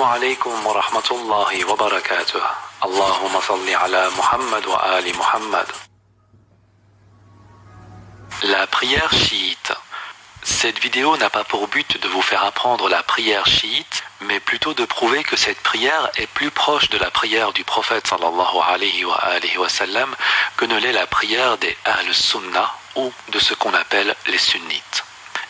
عليكم ورحمة الله وبركاته. اللهم صل على محمد وآل محمد. La prière chiite. Cette vidéo n'a pas pour but de vous faire apprendre la prière chiite, mais plutôt de prouver que cette prière est plus proche de la prière du prophète sallallahu alayhi wa sallam que ne l'est la prière des Ahl-Sunnah ou de ce qu'on appelle les sunnites.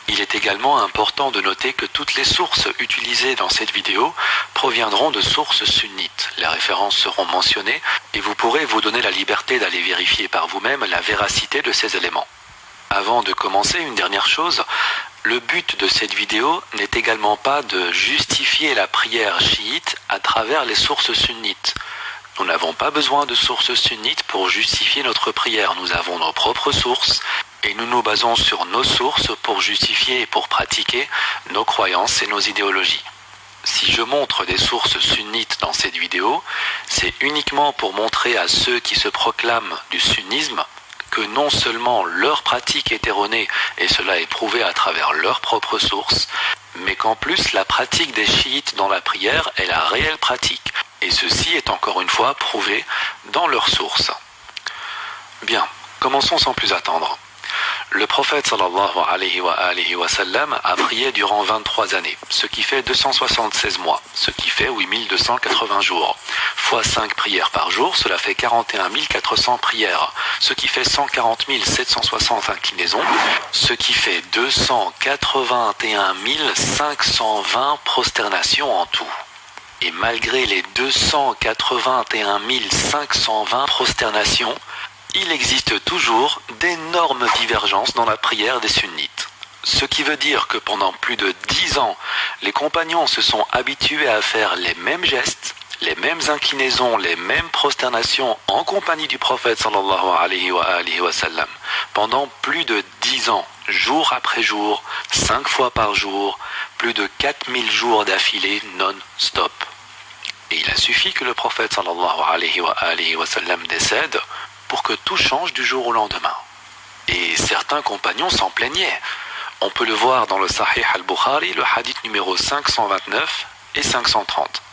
Il est également important de noter que toutes les sources utilisées dans cette vidéo proviendront de sources sunnites. Les références seront mentionnées et vous pourrez vous donner la liberté d'aller vérifier par vous-même la véracité de ces éléments. Avant de commencer, une dernière chose, le but de cette vidéo n'est également pas de justifier la prière chiite à travers les sources sunnites. Nous n'avons pas besoin de sources sunnites pour justifier notre prière. Nous avons nos propres sources et nous nous basons sur nos sources pour justifier et pour pratiquer nos croyances et nos idéologies. Si je montre des sources sunnites dans cette vidéo, c'est uniquement pour montrer à ceux qui se proclament du sunnisme que non seulement leur pratique est erronée, et cela est prouvé à travers leurs propres sources, mais qu'en plus la pratique des chiites dans la prière est la réelle pratique. Et ceci est encore une fois prouvé dans leurs sources. Bien, commençons sans plus attendre. Le prophète sallallahu alayhi wa sallam a prié durant 23 années, ce qui fait 276 mois, ce qui fait 8280 jours. Fois 5 prières par jour, cela fait 41 400 prières, ce qui fait 140 760 inclinaisons, ce qui fait 281 520 prosternations en tout. Et malgré les 281 520 prosternations, il existe toujours d'énormes divergences dans la prière des sunnites. Ce qui veut dire que pendant plus de 10 ans, les compagnons se sont habitués à faire les mêmes gestes, les mêmes inclinaisons, les mêmes prosternations en compagnie du prophète sallallahu alayhi wa sallam. Pendant plus de 10 ans, jour après jour, 5 fois par jour, plus de 4000 jours d'affilée non-stop. Et il a suffi que le prophète sallallahu alayhi wa sallam décède pour que tout change du jour au lendemain. Et certains compagnons s'en plaignaient. On peut le voir dans le Sahih al-Bukhari, le hadith numéro 529 et 530.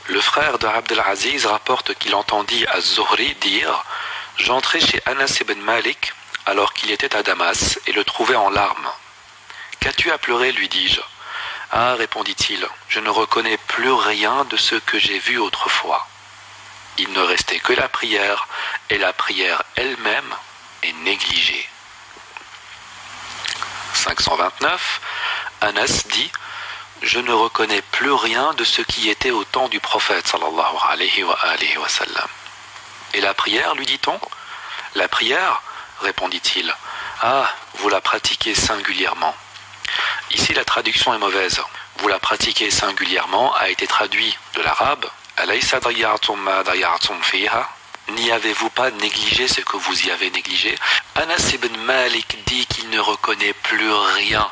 Le frère de Abd al-Aziz rapporte qu'il entendit Az-Zuhri dire « J'entrais chez Anas ibn Malik alors qu'il était à Damas et le trouvais en larmes. « Qu'as-tu à pleurer ?» lui dis-je. « Ah, répondit-il, je ne reconnais plus rien de ce que j'ai vu autrefois. » Il ne restait que la prière, et la prière elle-même est négligée. 529, Anas dit « Je ne reconnais plus rien de ce qui était au temps du prophète sallallahu alayhi wa sallam. » Et la prière, lui dit-on ? La prière, répondit-il, « Ah, vous la pratiquez singulièrement. » Ici, la traduction est mauvaise. « Vous la pratiquez singulièrement » a été traduit de l'arabe « N'y avez-vous pas négligé ce que vous y avez négligé ?» Anas ibn Malik dit qu'il ne reconnaît plus rien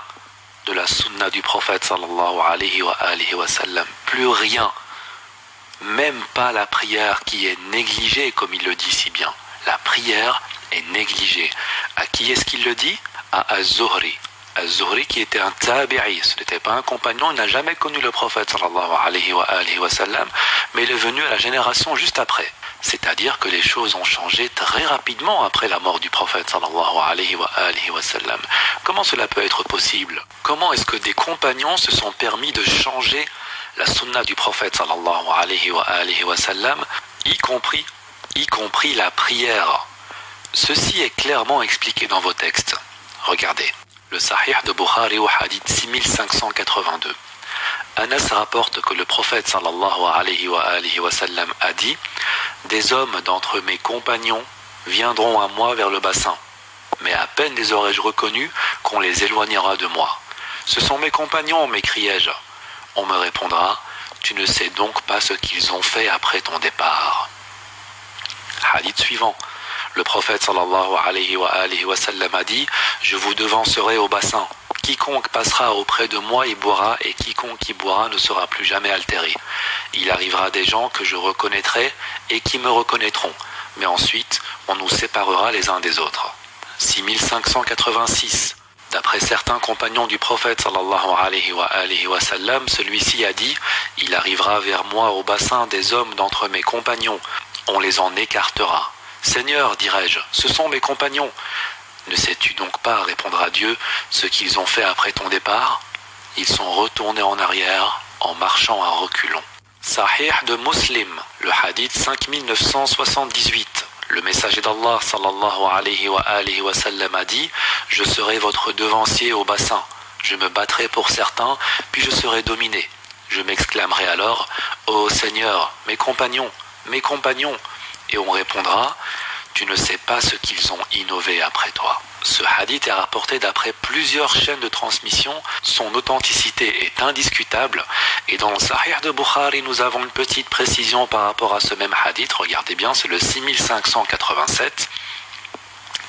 de la sunna du prophète sallallahu alayhi wa sallam. Plus rien. Même pas la prière qui est négligée, comme il le dit si bien. La prière est négligée. À qui est-ce qu'il le dit ? À Az-Zuhri. Az-Zuhri qui était un tabi'i, ce n'était pas un compagnon, il n'a jamais connu le prophète sallallahu alayhi wa sallam, mais il est venu à la génération juste après. C'est-à-dire que les choses ont changé très rapidement après la mort du prophète sallallahu alayhi wa sallam. Comment cela peut être possible ? Comment est-ce que des compagnons se sont permis de changer la sunna du prophète sallallahu alayhi wa sallam, y compris la prière ? Ceci est clairement expliqué dans vos textes. Regardez. Le Sahih de Bukhari au hadith 6582. Anas rapporte que le prophète sallallahu alayhi wa sallam a dit « Des hommes d'entre mes compagnons viendront à moi vers le bassin, mais à peine les aurais-je reconnus qu'on les éloignera de moi. Ce sont mes compagnons, m'écriai-je. On me répondra « Tu ne sais donc pas ce qu'ils ont fait après ton départ. » Hadith suivant. Le prophète sallallahu alayhi wa sallam a dit « Je vous devancerai au bassin. Quiconque passera auprès de moi y boira, et quiconque y boira ne sera plus jamais altéré. Il arrivera des gens que je reconnaîtrai et qui me reconnaîtront, mais ensuite on nous séparera les uns des autres. » 6586. D'après certains compagnons du prophète sallallahu alayhi wa sallam, celui-ci a dit « Il arrivera vers moi au bassin des hommes d'entre mes compagnons, on les en écartera. Seigneur, dirai-je, ce sont mes compagnons. Ne sais-tu donc pas, répondra Dieu, ce qu'ils ont fait après ton départ? Ils sont retournés en arrière en marchant à reculons. » Sahih de Muslim, le hadith 5978. Le messager d'Allah sallallahu alayhi wa sallam a dit « Je serai votre devancier au bassin. Je me battrai pour certains, puis je serai dominé. Je m'exclamerai alors « Ô Seigneur, mes compagnons, mes compagnons !» Et on répondra « Tu ne sais pas ce qu'ils ont innové après toi. » Ce hadith est rapporté d'après plusieurs chaînes de transmission. Son authenticité est indiscutable. Et dans le Sahih de Bukhari, nous avons une petite précision par rapport à ce même hadith. Regardez bien, c'est le 6587.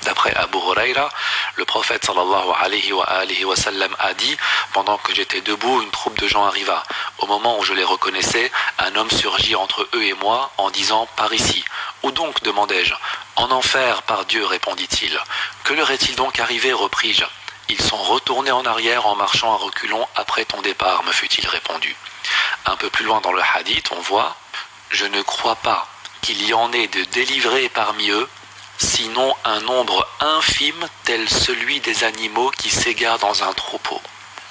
D'après Abu Huraira, le prophète sallallahu alayhi wa sallam a dit « Pendant que j'étais debout, une troupe de gens arriva. Au moment où je les reconnaissais, un homme surgit entre eux et moi en disant « Par ici ». « Où donc ?» demandai-je. « En enfer, par Dieu, répondit-il. « Que leur est-il donc arrivé ?» repris-je. « Ils sont retournés en arrière en marchant à reculons après ton départ, me fut-il répondu. » Un peu plus loin dans le hadith, on voit « Je ne crois pas qu'il y en ait de délivrés parmi eux, sinon un nombre infime tel celui des animaux qui s'égarent dans un troupeau. »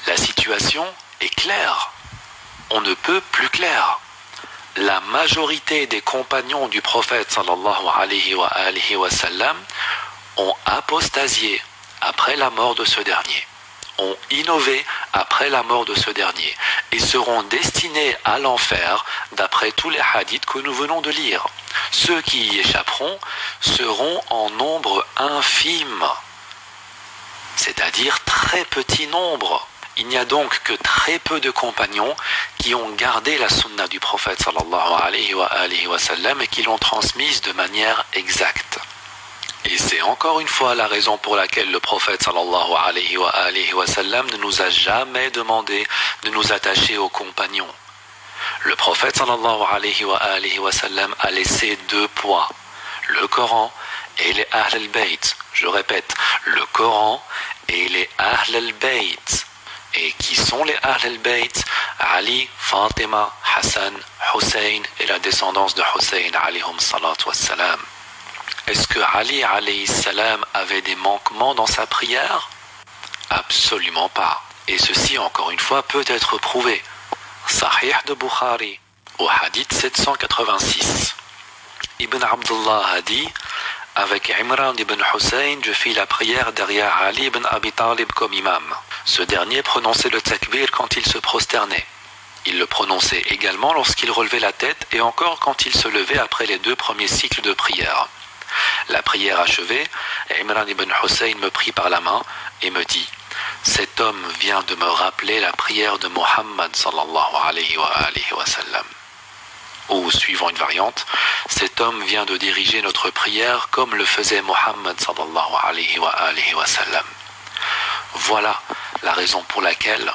La situation est claire. On ne peut plus clair. La majorité des compagnons du prophète sallallahu alayhi wa sallam ont apostasié après la mort de ce dernier, ont innové après la mort de ce dernier et seront destinés à l'enfer d'après tous les hadiths que nous venons de lire. Ceux qui y échapperont seront en nombre infime, c'est-à-dire très petit nombre. Il n'y a donc que très peu de compagnons qui ont gardé la sunna du prophète sallallahu alayhi wa sallam et qui l'ont transmise de manière exacte. Et c'est encore une fois la raison pour laquelle le prophète sallallahu alayhi wa sallam ne nous a jamais demandé de nous attacher aux compagnons. Le prophète sallallahu alayhi wa sallam a laissé deux poids, le Coran et les Ahl al-Bayt. Je répète, le Coran et les Ahl al-Bayt. Et qui sont les Ahl al-Bayt? Ali, Fatima, Hassan, Hussein et la descendance de Hussein alayhum salatu wassalam. Est-ce que Ali alayhi salam avait des manquements dans sa prière? Absolument pas. Et ceci, encore une fois, peut être prouvé. Sahih de Bukhari, au hadith 786. Ibn Abdullah a dit « Avec Imran ibn Hussein, je fis la prière derrière Ali ibn Abi Talib comme imam. Ce dernier prononçait le takbir quand il se prosternait. Il le prononçait également lorsqu'il relevait la tête et encore quand il se levait après les deux premiers cycles de prière. La prière achevée, Imran ibn Hussein me prit par la main et me dit « Cet homme vient de me rappeler la prière de Muhammad sallallahu alayhi wa sallam. » Ou, suivant une variante, « Cet homme vient de diriger notre prière comme le faisait Muhammad sallallahu alayhi wa sallam. » Voilà la raison pour laquelle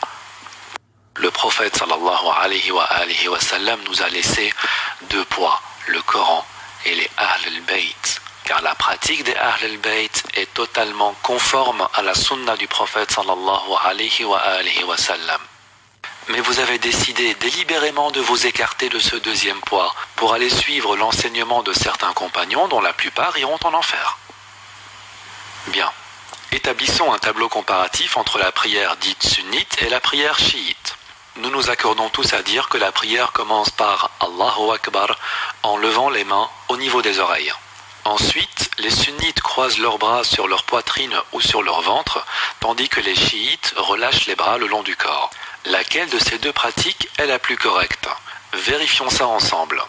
le prophète sallallahu alayhi wa sallam nous a laissé deux poids, le Coran et les Ahl al-Bayt. Car la pratique des Ahl al-Bayt est totalement conforme à la sunna du prophète sallallahu alayhi wa sallam. Mais vous avez décidé délibérément de vous écarter de ce deuxième poids pour aller suivre l'enseignement de certains compagnons dont la plupart iront en enfer. Bien. Établissons un tableau comparatif entre la prière dite sunnite et la prière chiite. Nous nous accordons tous à dire que la prière commence par Allahu Akbar en levant les mains au niveau des oreilles. Ensuite, les sunnites croisent leurs bras sur leur poitrine ou sur leur ventre, tandis que les chiites relâchent les bras le long du corps. Laquelle de ces deux pratiques est la plus correcte? Vérifions ça ensemble.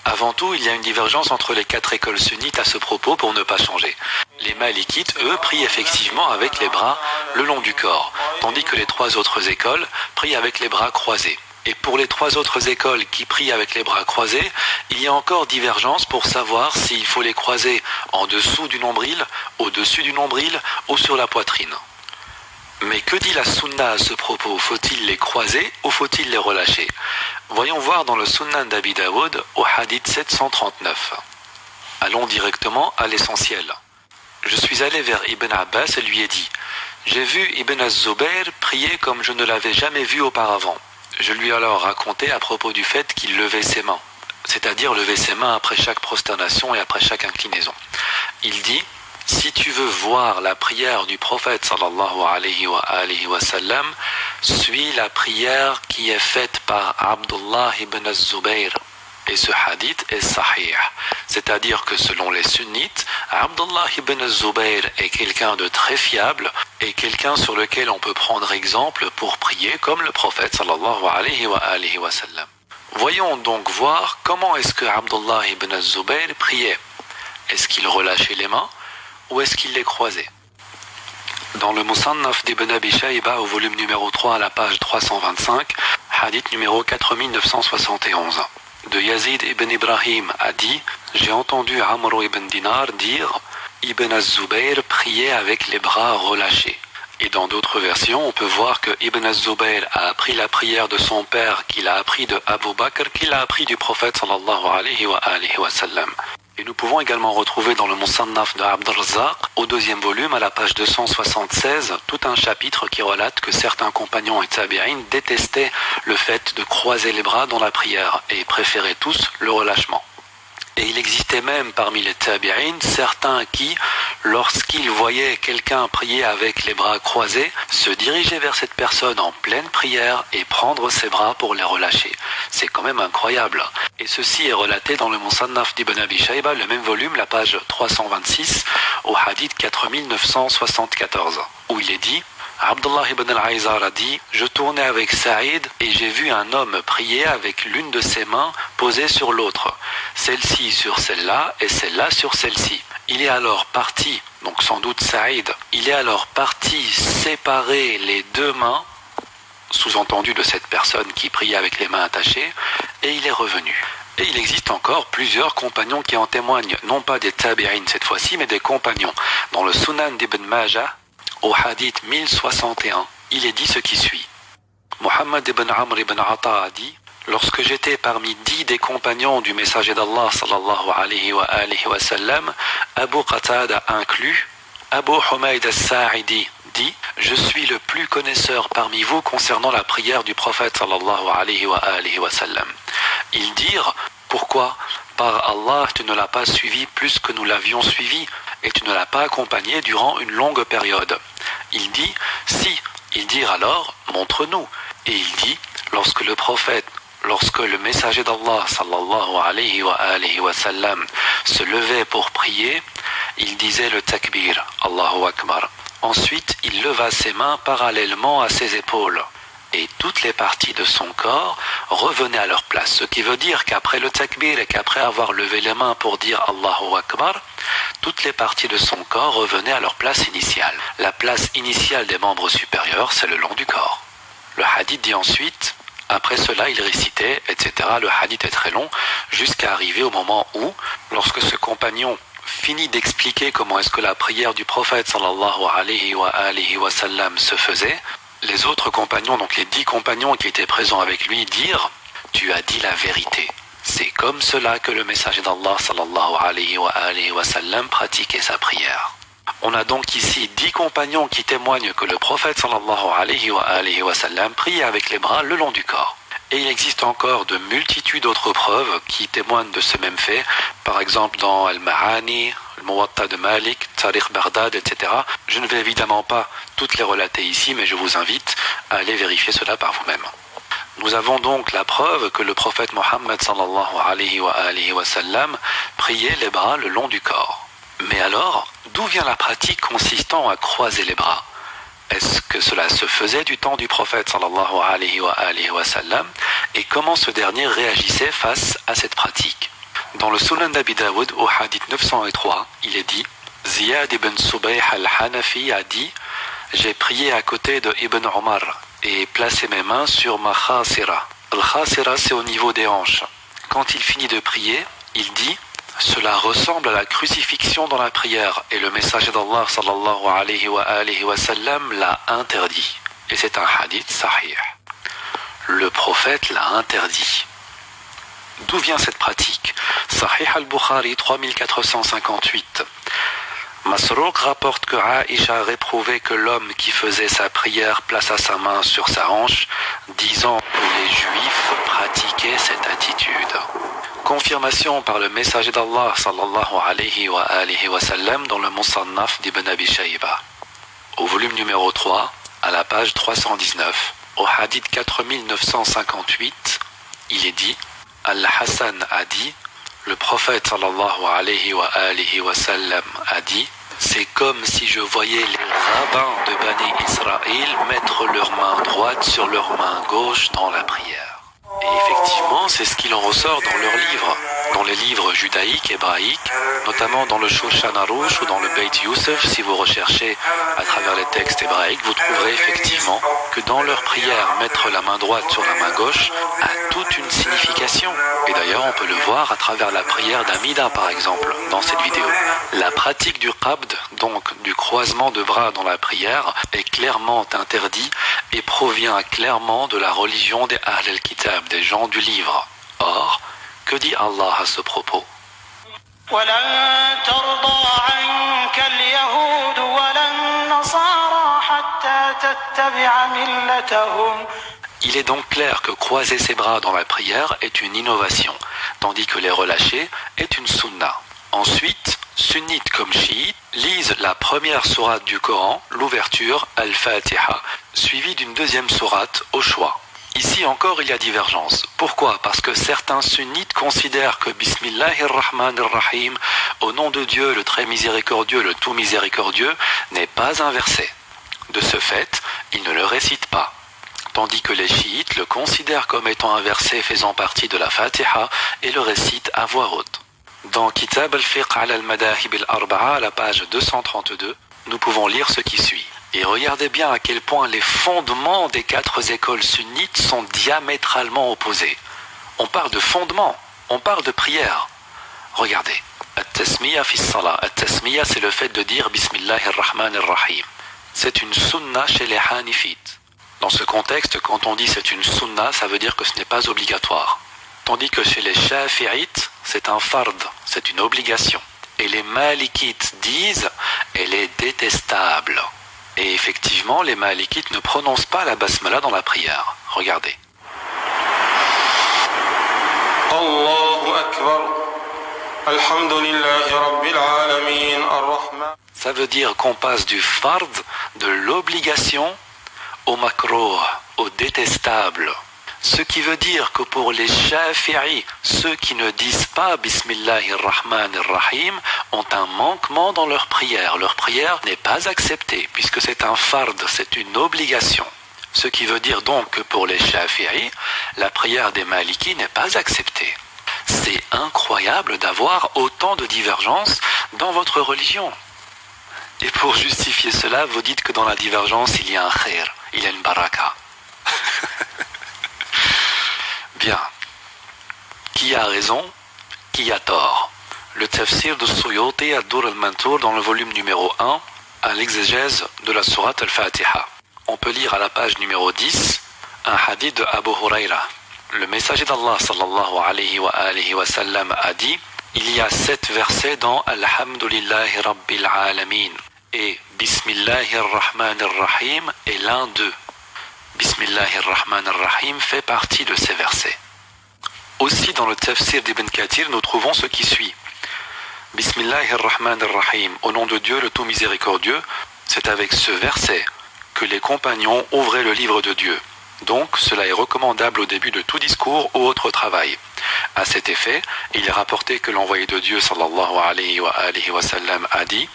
Avant tout, il y a une divergence entre les quatre écoles sunnites à ce propos pour ne pas changer. Les malikites, eux, prient effectivement avec les bras le long du corps, tandis que les trois autres écoles prient avec les bras croisés. Et pour les trois autres écoles qui prient avec les bras croisés, il y a encore divergence pour savoir s'il faut les croiser en dessous du nombril, au-dessus du nombril ou sur la poitrine. Mais que dit la sunna à ce propos? Faut-il les croiser ou faut-il les relâcher? Voyons voir dans le Sunan d'Abi Daoud au hadith 739. Allons directement à l'essentiel. Je suis allé vers Ibn Abbas et lui ai dit « J'ai vu Ibn az-Zubayr prier comme je ne l'avais jamais vu auparavant. Je lui ai alors raconté à propos du fait qu'il levait ses mains, c'est-à-dire lever ses mains après chaque prosternation et après chaque inclinaison. Il dit: si tu veux voir la prière du prophète sallallahu alayhi wa sallam, suis la prière qui est faite par Abdullah ibn az-Zubayr. Et ce hadith est sahih, c'est-à-dire que selon les sunnites, Abdullah ibn az-Zubayr est quelqu'un de très fiable et quelqu'un sur lequel on peut prendre exemple pour prier comme le prophète sallallahu alayhi wa sallam. Voyons donc voir comment est-ce que Abdullah ibn az-Zubayr priait. Est-ce qu'il relâchait les mains ou est-ce qu'il les croisait? Dans le Musannaf d'Ibn Abi Shayba au volume numéro 3 à la page 325, hadith numéro 4971, de Yazid ibn Ibrahim a dit: j'ai entendu Amr ibn Dinar dire: Ibn az-Zubayr priait avec les bras relâchés. Et dans d'autres versions, on peut voir que Ibn az-Zubayr a appris la prière de son père, qu'il a appris de Abu Bakr, qu'il a appris du prophète sallallahu alayhi wa sallam. Et nous pouvons également retrouver dans le Musannaf de Abd al-Razzaq, au 2e volume, à la page 276, tout un chapitre qui relate que certains compagnons et tabi'in détestaient le fait de croiser les bras dans la prière et préféraient tous le relâchement. Et il existait même parmi les tabi'in certains qui, lorsqu'ils voyaient quelqu'un prier avec les bras croisés, se dirigeaient vers cette personne en pleine prière et prendre ses bras pour les relâcher. C'est quand même incroyable. Et ceci est relaté dans le Musannaf d'Ibn Abi Shayba, le même volume, la page 326, au hadith 4974, où il est dit: Abdullah ibn al-Aizar a dit: je tournais avec Saïd et j'ai vu un homme prier avec l'une de ses mains posée sur l'autre, celle-ci sur celle-là et celle-là sur celle-ci. Il est alors parti, donc sans doute Saïd, il est alors parti séparer les deux mains, sous-entendu de cette personne qui priait avec les mains attachées, et il est revenu. Et il existe encore plusieurs compagnons qui en témoignent, non pas des tabi'in cette fois-ci, mais des compagnons. Dans le Sunan d'Ibn Majah, au hadith 1061, il est dit ce qui suit. Muhammad ibn Amr ibn Ata a dit: lorsque j'étais parmi 10 des compagnons du messager d'Allah sallallahu alayhi wa sallam, Abu Qatada inclus, Abu Humayd as-Sa'idi dit: je suis le plus connaisseur parmi vous concernant la prière du prophète sallallahu alayhi wa sallam. Ils dirent: pourquoi? Par Allah, tu ne l'as pas suivi plus que nous l'avions suivi, et tu ne l'as pas accompagné durant une longue période. Il dit: si. Ils dirent alors: montre-nous. Et il dit: lorsque le messager d'Allah sallallahu alayhi wa sallam se levait pour prier, il disait le takbir, Allahu Akbar. Ensuite, il leva ses mains parallèlement à ses épaules. Et toutes les parties de son corps revenaient à leur place. Ce qui veut dire qu'après le takbir et qu'après avoir levé les mains pour dire Allahu Akbar, toutes les parties de son corps revenaient à leur place initiale. La place initiale des membres supérieurs, c'est le long du corps. Le hadith dit ensuite: après cela, il récitait, etc. Le hadith est très long, jusqu'à arriver au moment où, lorsque ce compagnon finit d'expliquer comment est-ce que la prière du prophète sallallahu alayhi wa sallam se faisait, les autres compagnons, donc les 10 compagnons qui étaient présents avec lui, dirent: tu as dit la vérité. C'est comme cela que le messager d'Allah sallallahu alayhi wa sallam pratiquait sa prière. On a donc ici 10 compagnons qui témoignent que le prophète sallallahu alayhi wa sallam priait avec les bras le long du corps. Et il existe encore de multitudes d'autres preuves qui témoignent de ce même fait, par exemple dans Al-Ma'ani, le Muwatta de Malik, Tariq Baghdad, etc. Je ne vais évidemment pas toutes les relater ici, mais je vous invite à aller vérifier cela par vous-même. Nous avons donc la preuve que le prophète Mohammed sallallahu alayhi wa sallam priait les bras le long du corps. Mais alors, d'où vient la pratique consistant à croiser les bras? Est-ce que cela se faisait du temps du prophète sallallahu alayhi wa sallam? Et comment ce dernier réagissait face à cette pratique? Dans le Sunan d'Abi Daoud, au hadith 903, il est dit: Ziyad ibn Subayh al-Hanafi a dit: j'ai prié à côté de Ibn Omar et placé mes mains sur ma khasira. Al-khasira, c'est au niveau des hanches. Quand il finit de prier, il dit: cela ressemble à la crucifixion dans la prière, et le messager d'Allah sallallahu alayhi wa sallam l'a interdit. Et c'est un hadith sahih. Le prophète l'a interdit. D'où vient cette pratique? Sahih al-Bukhari 3458. Masruq rapporte que Aïcha réprouvait que l'homme qui faisait sa prière plaça sa main sur sa hanche, disant que les Juifs pratiquaient cette attitude. Confirmation par le messager d'Allah sallallahu alayhi wa sallam dans le Musannaf d'Ibn Abi Shayba. Au volume numéro 3, à la page 319, au hadith 4958, il est dit, Al-Hassan a dit, le prophète sallallahu alayhi wa sallam a dit, c'est comme si je voyais les rabbins de Bani Israël mettre leur main droite sur leur main gauche dans la prière. Et effectivement, c'est ce qu'il en ressort dans leurs livres, dans les livres judaïques, hébraïques, notamment dans le Shulchan Aruch ou dans le Beit Yosef. Si vous recherchez à travers les textes hébraïques, vous trouverez effectivement que dans leur prière, mettre la main droite sur la main gauche a toute une signification. Et d'ailleurs, on peut le voir à travers la prière d'Amida, par exemple, dans cette vidéo. La pratique du qabd, donc du croisement de bras dans la prière, est clairement interdit et provient clairement de la religion des Ahl al-Kitab, des gens du livre. Or, que dit Allah à ce propos? Il est donc clair que croiser ses bras dans la prière est une innovation, tandis que les relâcher est une sunna. Ensuite, sunnites comme chiites lisent la première sourate du Coran, l'ouverture, Al-Fatiha, suivie d'une deuxième sourate au choix. Ici encore il y a divergence. Pourquoi? Parce que certains sunnites considèrent que Bismillahir-Rahmanir-Rahim, au nom de Dieu, le très miséricordieux, le tout miséricordieux, n'est pas un verset. De ce fait, ils ne le récitent pas. Tandis que les chiites le considèrent comme étant un verset faisant partie de la Fatiha et le récitent à voix haute. Dans Kitab al-Fiqh ala al-Madahib al-Arba'a, à la page 232, nous pouvons lire ce qui suit. Et regardez bien à quel point les fondements des quatre écoles sunnites sont diamétralement opposés. On parle de fondement, on parle de prière. Regardez. At-tasmiya fi s-salah. At-tasmiya, c'est le fait de dire Bismillahir-Rahmanir-Rahim. C'est une sunna chez les Hanifites. Dans ce contexte, quand on dit c'est une sunna, ça veut dire que ce n'est pas obligatoire. Tandis que chez les Shafi'ites, c'est un fard, c'est une obligation. Et les Malikites disent, elle est détestable. Et effectivement, les Malikites ne prononcent pas la basmala dans la prière. Regardez. Allahu Akbar. Alhamdulillahi Rabbil Alamin. Ar-Rahman. Ça veut dire qu'on passe du fard, de l'obligation, au makrouh, au détestable. Ce qui veut dire que pour les Shafi'i, ceux qui ne disent pas Bismillahir-Rahmanir-Rahim ont un manquement dans leur prière. Leur prière n'est pas acceptée puisque c'est un fard, c'est une obligation. Ce qui veut dire donc que pour les Shafi'i, la prière des Maliki n'est pas acceptée. C'est incroyable d'avoir autant de divergences dans votre religion. Et pour justifier cela, vous dites que dans la divergence, il y a un khair, il y a une baraka. Bien. Qui a raison? Qui a tort? Le tafsir de Suyuti ad-Dur al-Manthur dans le volume numéro 1 à l'exégèse de la sourate al-Fatiha. On peut lire à la page numéro 10 un hadith de Abu Huraira. Le messager d'Allah sallallahu alayhi wa sallam a dit: il y a 7 versets dans Alhamdulillahi Rabbil Alamin et Bismillahir-Rahmanir-Rahim est l'un d'eux. Bismillahir-Rahmanir-Rahim fait partie de ces versets. Aussi dans le tafsir d'Ibn Kathir, nous trouvons ce qui suit. Bismillahir-Rahmanir-Rahim, au nom de Dieu le tout miséricordieux, c'est avec ce verset que les compagnons ouvraient le livre de Dieu. Donc cela est recommandable au début de tout discours ou autre travail. À cet effet, il est rapporté que l'envoyé de Dieu sallallahu alayhi wa sallam a dit: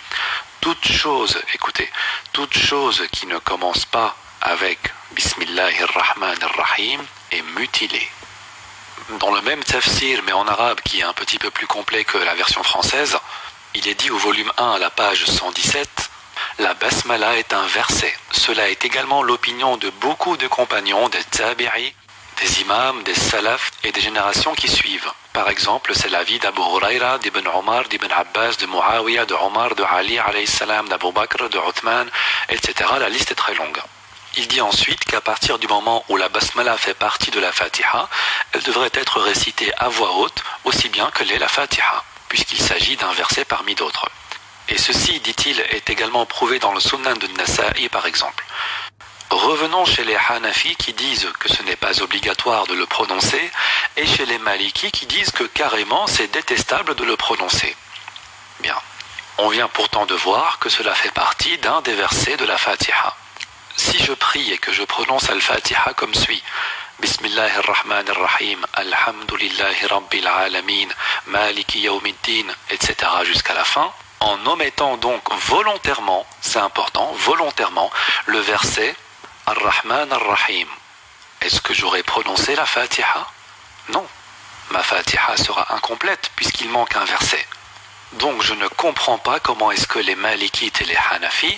toute chose, écoutez, toute chose qui ne commence pas avec Bismillahir-Rahmanir-Rahim est mutilée. Dans le même tafsir, mais en arabe, qui est un petit peu plus complet que la version française, il est dit au volume 1 à la page 117, la basmala est un verset. Cela est également l'opinion de beaucoup de compagnons, des tabi'i, des imams, des salafs et des générations qui suivent. Par exemple, c'est l'avis d'Abu Huraira, d'Ibn Omar, d'Ibn Abbas, de Muawiyah, de Omar, de Ali, alayhi salam, d'Abu Bakr, de Uthman, etc. La liste est très longue. Il dit ensuite qu'à partir du moment où la basmala fait partie de la Fatiha, elle devrait être récitée à voix haute, aussi bien que l'est la Fatiha, puisqu'il s'agit d'un verset parmi d'autres. Et ceci, dit-il, est également prouvé dans le Sunan de Nasa'i par exemple. Revenons chez les Hanafi qui disent que ce n'est pas obligatoire de le prononcer, et chez les Maliki qui disent que carrément c'est détestable de le prononcer. Bien. On vient pourtant de voir que cela fait partie d'un des versets de la Fatiha. Si je prie et que je prononce Al-Fatiha comme suit, Bismillahirrahmanirrahim, Alhamdulillahi Rabbil Alamin, Maliki Yawmiddin, etc. jusqu'à la fin, en omettant donc volontairement, c'est important, volontairement, le verset Ar-Rahman Ar-Rahim. Est-ce que j'aurais prononcé la Fatiha? Non. Ma Fatiha sera incomplète puisqu'il manque un verset. Donc je ne comprends pas comment est-ce que les Malikites et les Hanafi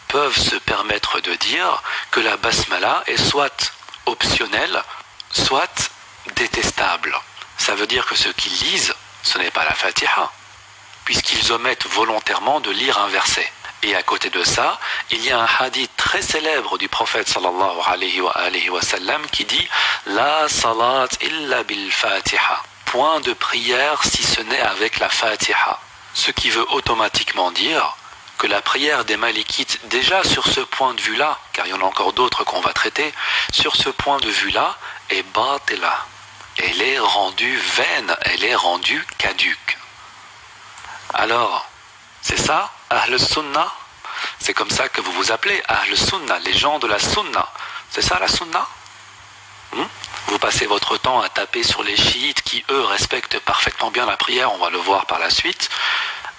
peuvent se permettre de dire que la Basmala est soit optionnelle, soit détestable. Ça veut dire que ce qu'ils lisent, ce n'est pas la Fatiha, puisqu'ils omettent volontairement de lire un verset. Et à côté de ça, il y a un hadith très célèbre du prophète sallallahu alayhi wa sallam qui dit « La salat illa bil Fatiha » point de prière si ce n'est avec la Fatiha. Ce qui veut automatiquement dire que la prière des Malikites, déjà sur ce point de vue-là, car il y en a encore d'autres qu'on va traiter, sur ce point de vue-là, est batila. Elle est rendue vaine, elle est rendue caduque. Alors, c'est ça, Ahl Sunnah? C'est comme ça que vous vous appelez, Ahl Sunnah, les gens de la Sunnah. C'est ça la Sunnah? Vous passez votre temps à taper sur les chiites qui, eux, respectent parfaitement bien la prière, on va le voir par la suite,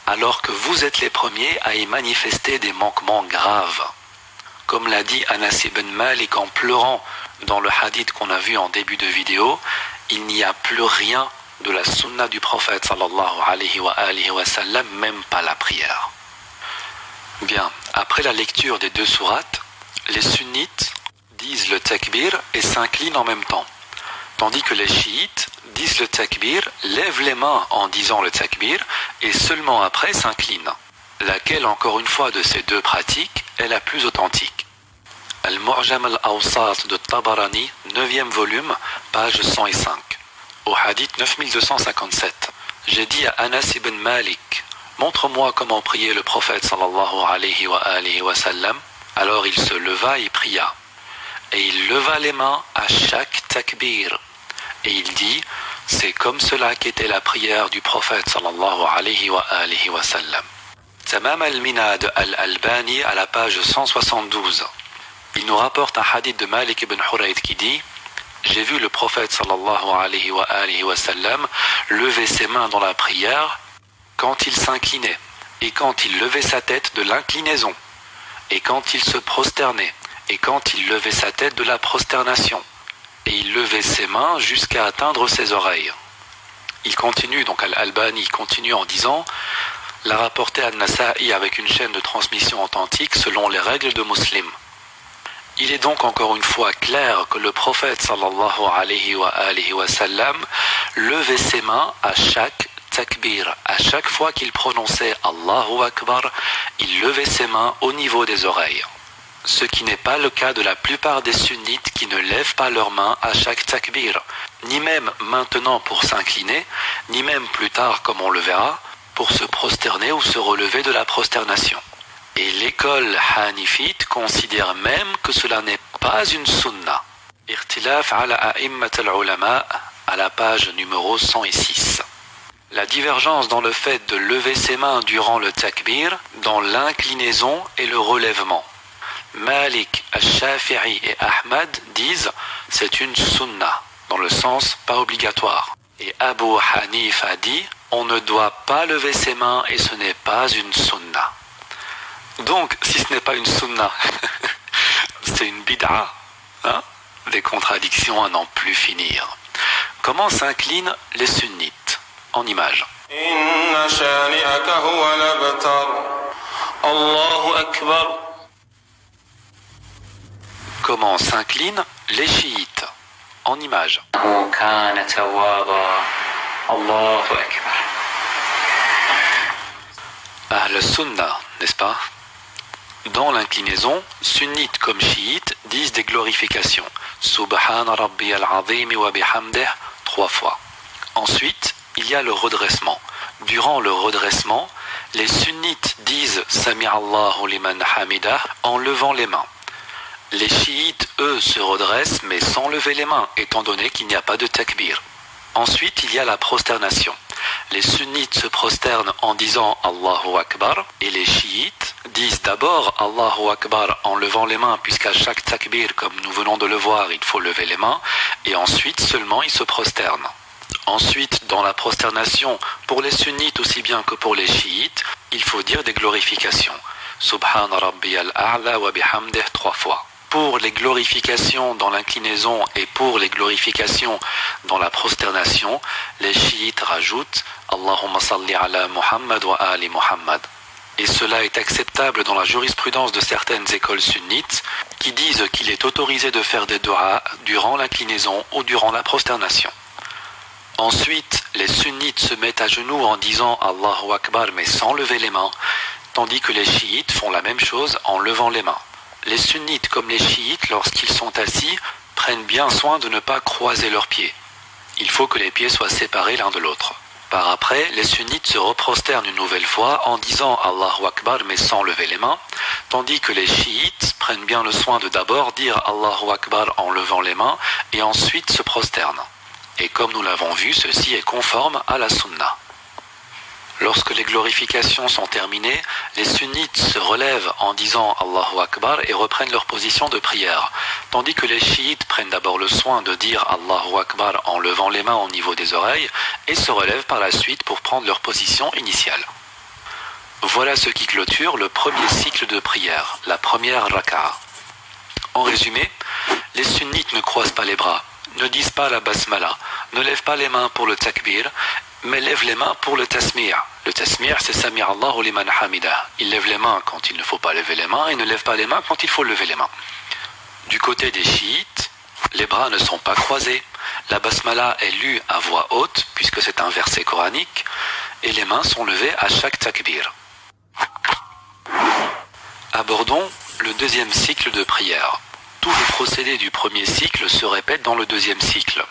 alors que vous êtes les premiers à y manifester des manquements graves. Comme l'a dit Anas ibn Malik en pleurant dans le hadith qu'on a vu en début de vidéo, il n'y a plus rien de la sunna du prophète sallallahu alayhi wa sallam, même pas la prière. Bien, après la lecture des deux sourates, les sunnites disent le takbir et s'inclinent en même temps. Tandis que les chiites disent le takbir, lèvent les mains en disant le takbir et seulement après s'inclinent. Laquelle, encore une fois, de ces deux pratiques est la plus authentique? Al-Mu'jam al-Awsat de Tabarani, 9e volume, page 105. Au hadith 9257. J'ai dit à Anas ibn Malik, montre-moi comment priait le prophète sallallahu alayhi wa sallam. Alors il se leva et pria. Et il leva les mains à chaque takbir. Et il dit, c'est comme cela qu'était la prière du prophète sallallahu alayhi wa sallam. Tamam al-Minad al-Albani à la page 172. Il nous rapporte un hadith de Malik ibn Hurayd qui dit, j'ai vu le prophète sallallahu alayhi wa sallam lever ses mains dans la prière quand il s'inclinait, et quand il levait sa tête de l'inclinaison, et quand il se prosternait, et quand il levait sa tête de la prosternation, et il levait ses mains jusqu'à atteindre ses oreilles. Il continue, donc Al-Albani continue en disant, l'a rapporté à Nasa'i avec une chaîne de transmission authentique selon les règles de Muslim. Il est donc encore une fois clair que le prophète sallallahu alayhi wa sallam levait ses mains à chaque takbir. À chaque fois qu'il prononçait Allahu Akbar, il levait ses mains au niveau des oreilles. Ce qui n'est pas le cas de la plupart des sunnites qui ne lèvent pas leurs mains à chaque takbir, ni même maintenant pour s'incliner, ni même plus tard, comme on le verra, pour se prosterner ou se relever de la prosternation. Et l'école hanifite considère même que cela n'est pas une sunna. Irtilaf ala a'immat al-ulama à la page numéro 106. La divergence dans le fait de lever ses mains durant le takbir, dans l'inclinaison et le relèvement. Malik, Al-Shafi'i et Ahmad disent c'est une sunna, dans le sens pas obligatoire. Et Abu Hanifa dit on ne doit pas lever ses mains et ce n'est pas une sunna. Donc, si ce n'est pas une sunna, c'est une bid'a, hein? Des contradictions à n'en plus finir. Comment s'inclinent les sunnites? En images. Inna shani'aka huwa l'abtar. Allahu Akbar. Comment s'inclinent les chiites? En images. Ahl-Sunnah, n'est-ce pas? Dans l'inclinaison, sunnites comme chiites disent des glorifications. Subhana rabbiyal azim wa bihamdih 3 fois. Ensuite, il y a le redressement. Durant le redressement, Les sunnites disent Sami Allahu liman hamidah en levant les mains. Les chiites, eux, se redressent mais sans lever les mains, étant donné qu'il n'y a pas de takbir. Ensuite, il y a la prosternation. Les sunnites se prosternent en disant Allahu Akbar et les chiites disent d'abord Allahu Akbar en levant les mains, puisqu'à chaque takbir, comme nous venons de le voir, il faut lever les mains, et ensuite seulement ils se prosternent. Ensuite, dans la prosternation, pour les sunnites aussi bien que pour les chiites, il faut dire des glorifications. Subhana Rabbiyal A'la wa bihamdih 3 fois. Pour les glorifications dans l'inclinaison et pour les glorifications dans la prosternation, les chiites rajoutent Allahumma salli ala Muhammad wa ali Muhammad. Et cela est acceptable dans la jurisprudence de certaines écoles sunnites qui disent qu'il est autorisé de faire des du'a durant l'inclinaison ou durant la prosternation. Ensuite, les sunnites se mettent à genoux en disant Allahu Akbar mais sans lever les mains, tandis que les chiites font la même chose en levant les mains. Les sunnites comme les chiites, lorsqu'ils sont assis, prennent bien soin de ne pas croiser leurs pieds. Il faut que les pieds soient séparés l'un de l'autre. Par après, les sunnites se reprosternent une nouvelle fois en disant Allahu Akbar mais sans lever les mains, tandis que les chiites prennent bien le soin de d'abord dire Allahu Akbar en levant les mains et ensuite se prosternent. Et comme nous l'avons vu, ceci est conforme à la sunna. Lorsque les glorifications sont terminées, les sunnites se relèvent en disant Allahu Akbar et reprennent leur position de prière, tandis que les chiites prennent d'abord le soin de dire Allahu Akbar en levant les mains au niveau des oreilles et se relèvent par la suite pour prendre leur position initiale. Voilà ce qui clôture le premier cycle de prière, la première raka'a. En résumé, les sunnites ne croisent pas les bras, ne disent pas la basmala, ne lèvent pas les mains pour le takbir, mais lèvent les mains pour le tasmi'. Le tasmi', c'est Sami Allahu liman hamidah. Ils lèvent les mains quand il ne faut pas lever les mains et ne lèvent pas les mains quand il faut lever les mains. Du côté des chiites, les bras ne sont pas croisés. La basmala est lue à voix haute, puisque c'est un verset coranique, et les mains sont levées à chaque takbir. Abordons le deuxième cycle de prière. Tous les procédés du premier cycle se répètent dans le deuxième cycle.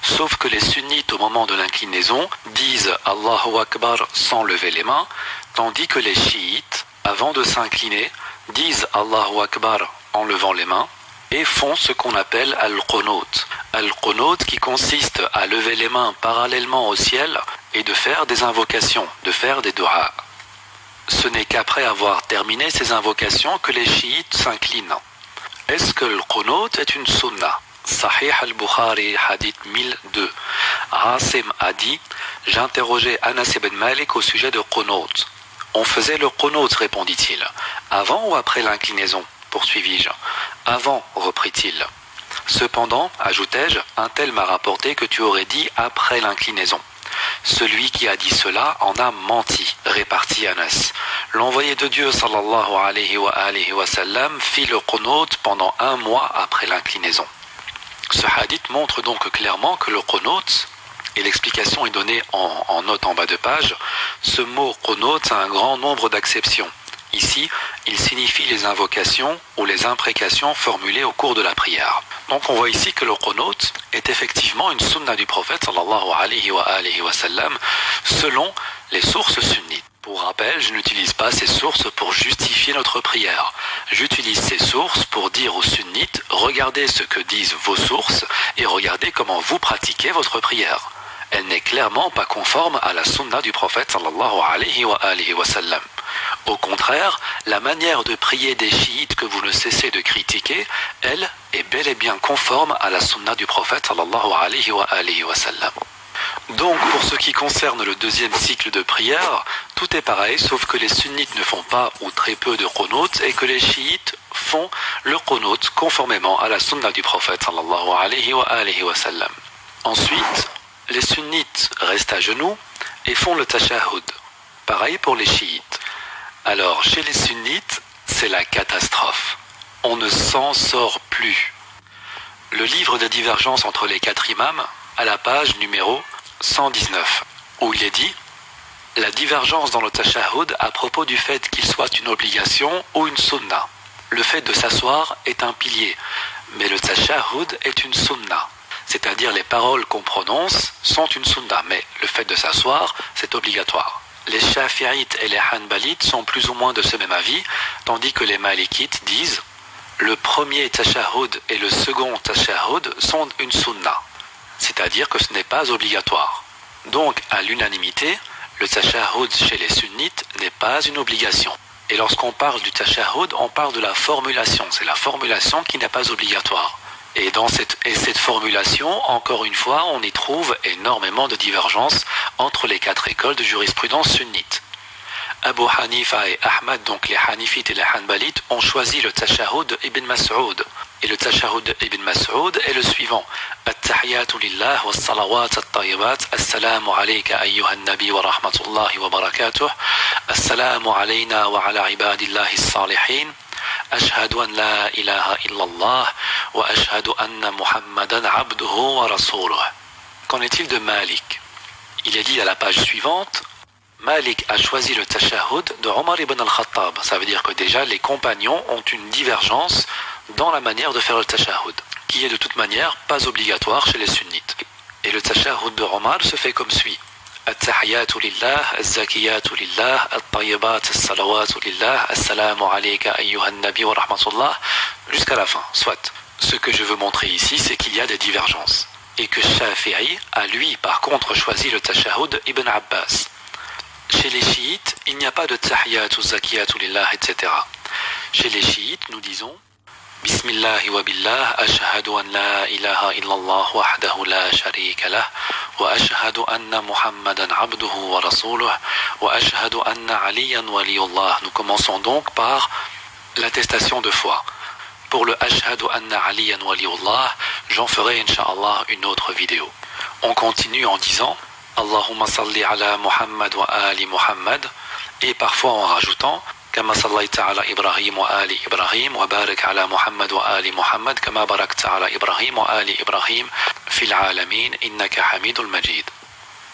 Sauf que les sunnites au moment de l'inclinaison disent Allahu Akbar sans lever les mains, tandis que les chiites, avant de s'incliner, disent Allahu Akbar en levant les mains et font ce qu'on appelle al-qunut. Al-qunut qui consiste à lever les mains parallèlement au ciel et de faire des invocations, de faire des du'a. Ce n'est qu'après avoir terminé ces invocations que les chiites s'inclinent. Est-ce que le qunut est une sunna? Sahih al-Bukhari, hadith 1002. Asim a dit « J'interrogeais Anas ibn Malik au sujet de qunut. On faisait le qunut, répondit-il. Avant ou après l'inclinaison? Poursuivis-je. Avant, reprit-il. Cependant, ajoutai-je, un tel m'a rapporté que tu aurais dit après l'inclinaison. Celui qui a dit cela en a menti, répartit Anas. L'envoyé de Dieu sallallahu alayhi wa sallam fit le qunut pendant 1 mois après l'inclinaison. Ce hadith montre donc clairement que le qunut, et l'explication est donnée en note en bas de page, ce mot qunut a un grand nombre d'acceptions. Ici, il signifie les invocations ou les imprécations formulées au cours de la prière. Donc on voit ici que le qunut est effectivement une sunna du prophète sallallahu alayhi wa sallam selon les sources sunnites. Pour rappel, je n'utilise pas ces sources pour justifier notre prière. J'utilise ces sources pour dire aux sunnites, regardez ce que disent vos sources et regardez comment vous pratiquez votre prière. Elle n'est clairement pas conforme à la sunna du prophète sallallahu alayhi wa sallam. Au contraire, la manière de prier des chiites que vous ne cessez de critiquer, elle est bel et bien conforme à la sunna du prophète sallallahu alayhi wa sallam. Donc, pour ce qui concerne le deuxième cycle de prière, tout est pareil, sauf que les sunnites ne font pas ou très peu de qunut et que les chiites font le qunut conformément à la sunna du prophète sallallahu alayhi wa sallam. Ensuite, les sunnites restent à genoux et font le tashahhud. Pareil pour les chiites. Alors, chez les sunnites, c'est la catastrophe. On ne s'en sort plus. Le livre de divergence entre les 4 imams, à la page numéro 119, où il est dit « La divergence dans le tashahhud à propos du fait qu'il soit une obligation ou une sunna. Le fait de s'asseoir est un pilier, mais le tashahhud est une sunna. C'est-à-dire les paroles qu'on prononce sont une sunna, mais le fait de s'asseoir, c'est obligatoire. Les Shafi'ites et les Hanbalites sont plus ou moins de ce même avis, tandis que les Malikites disent le premier tashahhud et le second tashahhud sont une sunna, c'est-à-dire que ce n'est pas obligatoire. Donc, à l'unanimité, le tashahhud chez les sunnites n'est pas une obligation. Et lorsqu'on parle du tashahhud, on parle de la formulation. C'est la formulation qui n'est pas obligatoire. Et cette formulation, encore une fois, on y trouve énormément de divergences entre les quatre écoles de jurisprudence sunnite. Abu Hanifa et Ahmad, donc les Hanifites et les Hanbalites, ont choisi le tashahhud d'Ibn Mas'ud. Et le tashahhud d'Ibn Mas'ud est le suivant. At-tahiyatu lillah wa salawat at-tayyibat. Assalamu alayka ayyuhan nabi wa rahmatullahi wa barakatuh. Assalamu alayna wa ala ibadillahi as-salihin. Ashhadu an la ilaha illallah wa ashhadu anna Muhammadan abduhu wa rasuluh. Qu'en est-il de Malik? Il est dit à la page suivante, Malik a choisi le tashahhud de Omar ibn al-Khattab. Ça veut dire que déjà les compagnons ont une divergence dans la manière de faire le tashahhud, qui est de toute manière pas obligatoire chez les sunnites. Et le tashahhud de Omar se fait comme suit. At-tahiyatu lillah, az-zakiyatu lillah, at-tayyibat, as-salawatu lillah, assalamu alayka ayyuhan nabi wa rahmatullah, jusqu'à la fin, soit. Ce que je veux montrer ici, c'est qu'il y a des divergences. Et que Shafi'i a lui, par contre, choisi le tashahhud Ibn Abbas. Chez les chiites, il n'y a pas de tahiyatu, zakiyatu lillah, etc. Chez les chiites, nous disons Bismillahi wa billah, ashhadu an la ilaha illallah wahdahu la sharika lah, wa ashhadu anna Muhammadan abduhu wa rasuluh, wa ashhadu anna aliyan waliyullah. Nous commençons donc par l'attestation de foi. Pour le ashhadu anna aliyan waliyullah, j'en ferai incha'Allah une autre vidéo. On continue en disant Allahumma salli ala Muhammad wa ali Muhammad, et parfois en rajoutant كما صليت على إبراهيم وآل إبراهيم وبارك على محمد وآل محمد كما باركت على إبراهيم وآل إبراهيم في العالمين إنك حميد المجيد.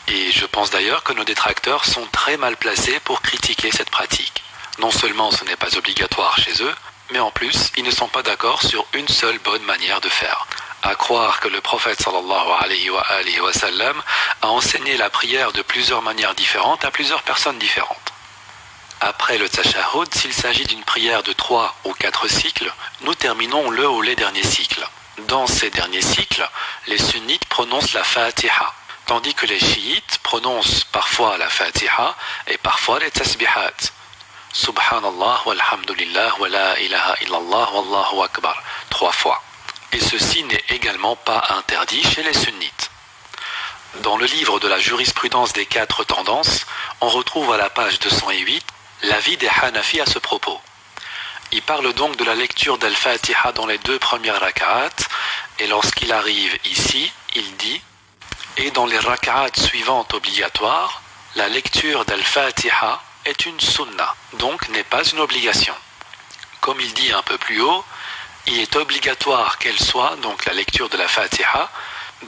Et je pense d'ailleurs que nos détracteurs sont très mal placés pour critiquer cette pratique. Non seulement ce n'est pas obligatoire chez eux, mais en plus ils ne sont pas d'accord sur une seule bonne manière de faire. À croire que le prophète sallallahu alayhi wa sallam a enseigné la prière de plusieurs manières différentes à plusieurs personnes différentes. Après le tashahhud, s'il s'agit d'une prière de 3 ou 4 cycles, nous terminons le ou les derniers cycles. Dans ces derniers cycles, les sunnites prononcent la Fatiha, tandis que les chiites prononcent parfois la Fatiha et parfois les tasbihat. Subhanallah walhamdulillah wa la ilaha illallah wallahu akbar, 3 fois. Et ceci n'est également pas interdit chez les sunnites. Dans le livre de la jurisprudence des 4 tendances, on retrouve à la page 208 l'avis des Hanafi à ce propos. Il parle donc de la lecture d'Al-Fatiha dans les 2 premières rak'at, et lorsqu'il arrive ici, il dit « Et dans les rak'at suivantes obligatoires, la lecture d'Al-Fatiha est une sunna, donc n'est pas une obligation. » Comme il dit un peu plus haut, il est obligatoire qu'elle soit, donc la lecture de la Fatiha,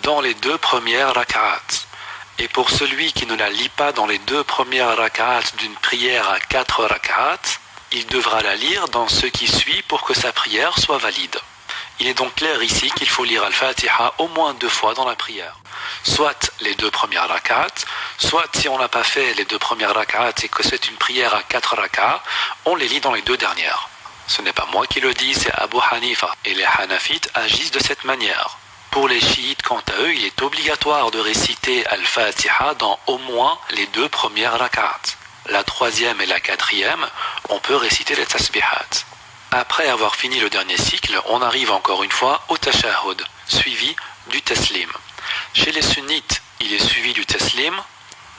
dans les 2 premières rak'at. Et pour celui qui ne la lit pas dans les 2 premières rak'at d'une prière à 4 rak'at, il devra la lire dans ce qui suit pour que sa prière soit valide. Il est donc clair ici qu'il faut lire Al-Fatiha au moins 2 fois dans la prière. Soit les 2 premières rak'at, soit si on n'a pas fait les 2 premières rak'at et que c'est une prière à 4 rak'at, on les lit dans les 2 dernières. Ce n'est pas moi qui le dis, c'est Abu Hanifa. Et les Hanafites agissent de cette manière. Pour les chiites, quant à eux, il est obligatoire de réciter Al-Fatiha dans au moins les 2 premières rak'at. La 3e et la 4e, on peut réciter les tasbihat. Après avoir fini le dernier cycle, on arrive encore une fois au tashahhud, suivi du taslim. Chez les sunnites, il est suivi du taslim,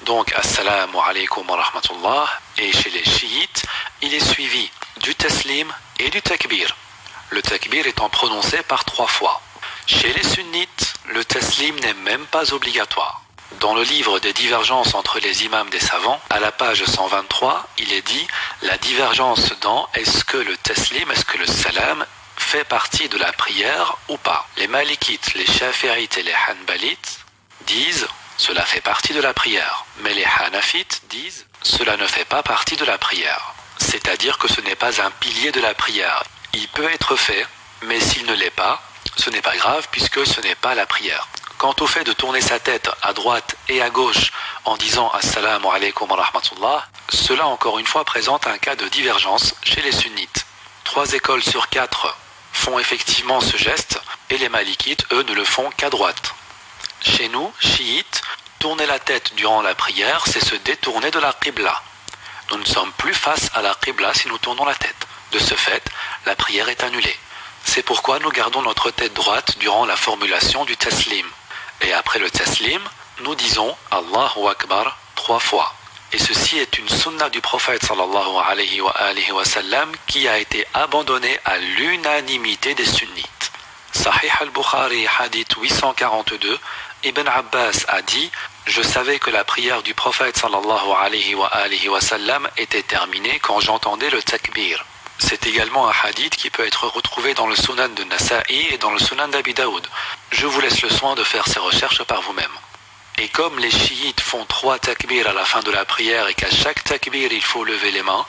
donc assalamu alaykum wa rahmatullah, et chez les chiites, il est suivi du taslim et du takbir. Le takbir étant prononcé par 3 fois. Chez les sunnites, le taslim n'est même pas obligatoire. Dans le livre des divergences entre les imams des savants, à la page 123, il est dit la divergence dans est-ce que le taslim, est-ce que le salam fait partie de la prière ou pas. Les malikites, les shafi'ites et les hanbalites disent cela fait partie de la prière, mais les hanafites disent cela ne fait pas partie de la prière. C'est-à-dire que ce n'est pas un pilier de la prière. Il peut être fait, mais s'il ne l'est pas, ce n'est pas grave puisque ce n'est pas la prière. Quant au fait de tourner sa tête à droite et à gauche en disant Assalamu alaikum wa rahmatullah, cela encore une fois présente un cas de divergence chez les sunnites. 3 écoles sur 4 font effectivement ce geste et les malikites, eux, ne le font qu'à droite. Chez nous, chiites, tourner la tête durant la prière, c'est se détourner de la qibla. Nous ne sommes plus face à la qibla si nous tournons la tête. De ce fait, la prière est annulée. C'est pourquoi nous gardons notre tête droite durant la formulation du taslim. Et après le taslim, nous disons Allahu Akbar 3 fois. Et ceci est une sunna du prophète sallallahu alayhi wa sallam qui a été abandonnée à l'unanimité des sunnites. Sahih al-Bukhari, hadith 842, Ibn Abbas a dit « Je savais que la prière du prophète sallallahu alayhi wa sallam était terminée quand j'entendais le takbir ». C'est également un hadith qui peut être retrouvé dans le Sunan de Nasa'i et dans le Sunan d'Abi Daoud. Je vous laisse le soin de faire ces recherches par vous-même. Et comme les chiites font 3 takbirs à la fin de la prière et qu'à chaque takbir il faut lever les mains,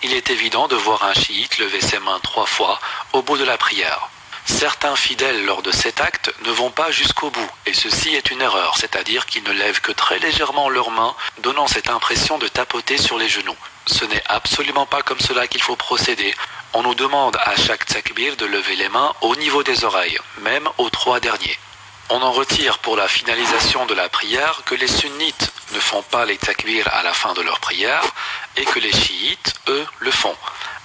il est évident de voir un chiite lever ses mains 3 fois au bout de la prière. Certains fidèles lors de cet acte ne vont pas jusqu'au bout, et ceci est une erreur, c'est-à-dire qu'ils ne lèvent que très légèrement leurs mains, donnant cette impression de tapoter sur les genoux. Ce n'est absolument pas comme cela qu'il faut procéder. On nous demande à chaque takbir de lever les mains au niveau des oreilles, même aux 3 derniers. On en retire pour la finalisation de la prière que les sunnites ne font pas les takbirs à la fin de leur prière et que les chiites, eux, le font.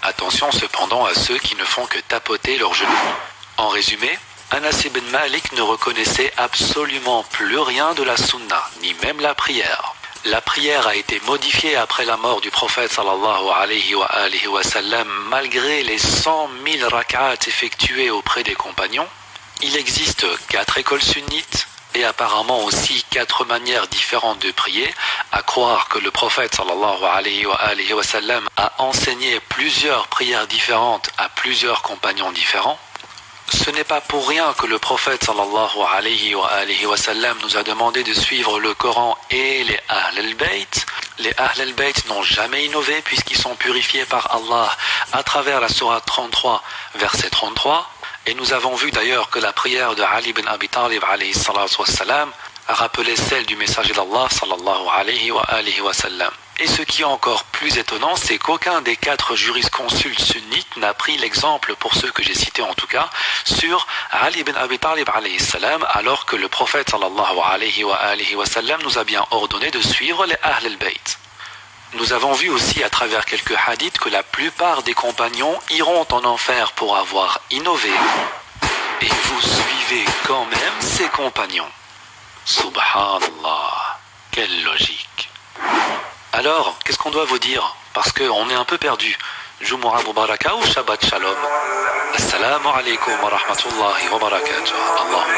Attention cependant à ceux qui ne font que tapoter leurs genoux. En résumé, Anas ibn Malik ne reconnaissait absolument plus rien de la sunna, ni même la prière. La prière a été modifiée après la mort du prophète sallallahu alayhi wa sallam malgré les 100 000 rak'at effectués auprès des compagnons. Il existe 4 écoles sunnites et apparemment aussi 4 manières différentes de prier, à croire que le prophète sallallahu alayhi wa sallam a enseigné plusieurs prières différentes à plusieurs compagnons différents. Ce n'est pas pour rien que le prophète sallallahu alayhi wa sallam nous a demandé de suivre le Coran et les Ahl al-Bayt. Les Ahl al-Bayt n'ont jamais innové puisqu'ils sont purifiés par Allah à travers la sourate 33, verset 33. Et nous avons vu d'ailleurs que la prière de Ali ibn Abi Talib alayhi salatu wassalam a rappelé celle du messager d'Allah sallallahu alayhi wa sallam. Et ce qui est encore plus étonnant, c'est qu'aucun des 4 jurisconsultes sunnites n'a pris l'exemple, pour ceux que j'ai cités en tout cas, sur Ali ibn Abi Talib alayhi salam, alors que le prophète sallallahu alayhi wa sallam nous a bien ordonné de suivre les Ahl al-Bayt. Nous avons vu aussi à travers quelques hadiths que la plupart des compagnons iront en enfer pour avoir innové. Et vous suivez quand même ces compagnons. Subhanallah, quelle logique. Alors, qu'est-ce qu'on doit vous dire? Parce qu'on est un peu perdu. Jumu'ah Mubaraka ou Shabbat Shalom? Assalamu alaikum wa rahmatullahi wa barakatuh. Allahumma